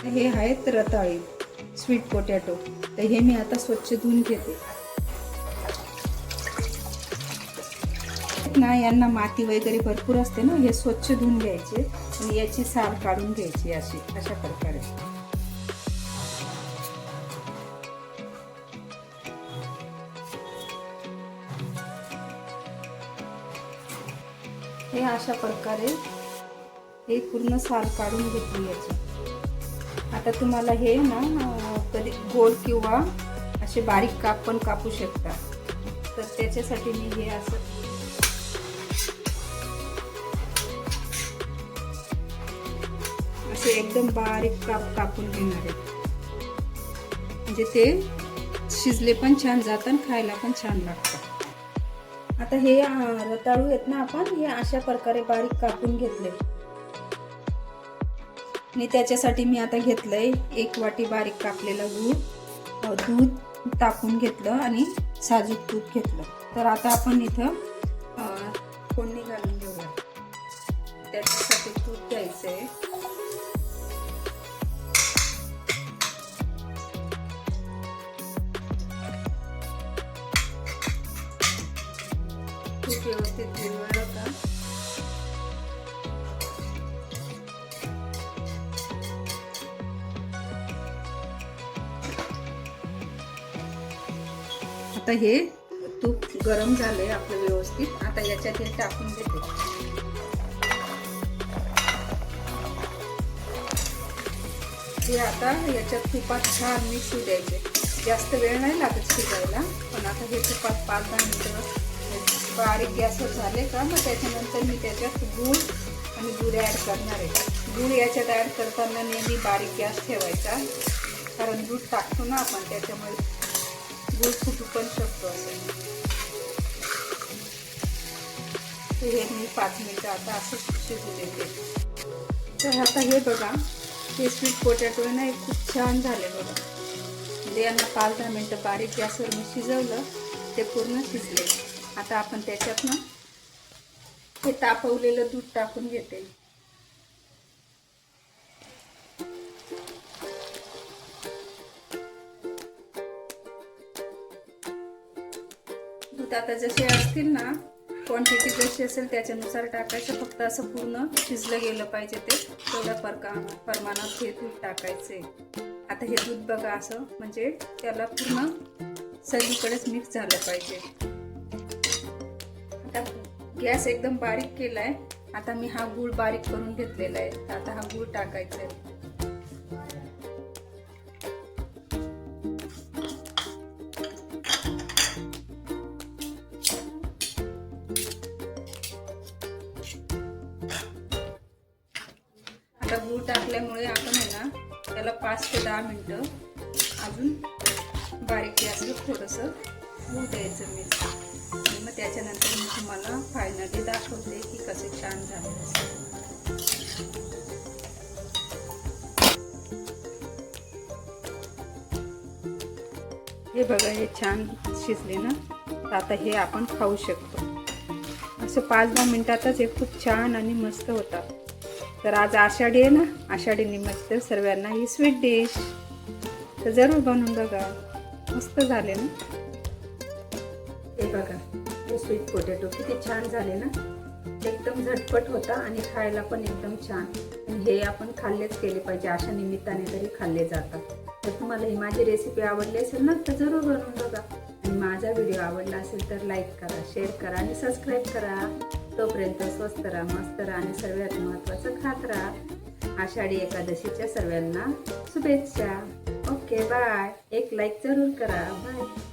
हे आहेत रताळी, स्वीट पोटॅटो. तर हे मी आता स्वच्छ धुवून घेते ना. यांना माती वगैरे भरपूर असते ना, हे स्वच्छ धुवून घ्यायचे आणि याची साल काढून घ्यायची अशा प्रकारे. हे अशा प्रकारे हे पूर्ण साल काढून घेतली याची. आता तुम्हाला हे ना कधी गोल किंवा असे बारीक काप पण कापू शकता. तर त्याच्यासाठी मी हे असं असे एकदम बारीक काप कापून घेणार आहे. म्हणजे ते शिजले पण छान जातात, खायला पण छान लागतात. आता हे रताळू आहेत ना, आपण हे अशा प्रकारे बारीक कापून घेतले आणि त्याच्यासाठी मी आता घेतलंय 1 वाटी बारीक कापलेला गूळ, दूध टाकून घेतलं आणि साजूक तूप घेतलं. तर आता आपण इथं फोडणी घालून घेऊया. त्याच्यासाठी तूप घ्यायचंय. तूप व्यवस्थित विरघळलं का आता हे तूप गरम झालंय आपलं व्यवस्थित. आता याच्यात हे टाकून देते. हे आता याच्यात तुपात छान मिक्स होऊ द्यायचे. जास्त वेळ नाही लागत शिजायला, पण आता हे तुपात 5-10 मिनिटं बारीक गॅसवर झाले का मग त्याच्यानंतर मी त्याच्यात गूळ आणि दूध ॲड करणार आहे. दूध याच्यात ॲड करताना नेहमी बारीक गॅस ठेवायचा, कारण दूध टाकतो ना आपण, त्याच्यामुळे गूळ फुटू पण शकतो. असं हे मी 5 मिनिटं आता असं शिजू देते. तर आता हे बघा, हे स्वीट पोटॅटो आहे ना, खूप छान झाले बघा. म्हणजे यांना 5-10 मिनिटं बारीक गॅसवर मी शिजवलं, ते पूर्ण शिजले. आता आपण त्याच्यात ना हे तापवलेलं दूध टाकून घेते. दूध आता जसे असतील ना, क्वांटिटी जशी असेल त्याच्यानुसार टाकायचं. फक्त असं पूर्ण शिजलं गेलं पाहिजे, ते तेवढ्या प्रमाणात हे दूध टाकायचे. आता हे दूध बघा असं, म्हणजे त्याला पूर्ण सगळीकडेच मिक्स झालं पाहिजे. आता गॅस एकदम बारीक केलाय. आता मी हा गूळ बारीक करून घेतलेला आहे. आता हा गूळ टाकायचा आहे. आता गूळ टाकल्यामुळे आपण आहे ना त्याला 5 ते 10 मिनिटं अजून बारीक गॅसवर थोडंसं होऊ द्यायचं मिक्स. आणि मग त्याच्यानंतर मी तुम्हाला फायनली दाखवते की कसे छान झाले. हे बघा, हे छान शिजले ना. आता हे आपण खाऊ शकतो. असं 5-10 मिनिटातच हे खूप छान आणि मस्त होतात. तर आज आषाढी आहे ना, आषाढी निमित्त सर्वांना ही स्वीट डिश तर जरूर बनवून बघा. मस्त झाले ना. हे बघा, हे स्वीट पोटॅटो किती छान झाले ना. एकदम झटपट होता आणि खायला पण एकदम छान. आणि हे आपण खाल्लेच केले पाहिजे, अशा निमित्ताने तरी खाल्ले जातात. तर तुम्हाला ही माझी रेसिपी आवडली असेल ना, तर जरूर बनवून बघा. आणि माझा व्हिडिओ आवडला असेल तर लाईक करा, शेअर करा आणि सबस्क्राईब करा. तोपर्यंत स्वस्त राहा, मस्त राहा आणि सर्वात महत्त्वाचं खात राहा. आषाढी एकादशीच्या सर्वांना शुभेच्छा. Okay, bye. एक लाईक जरूर करा. बाय.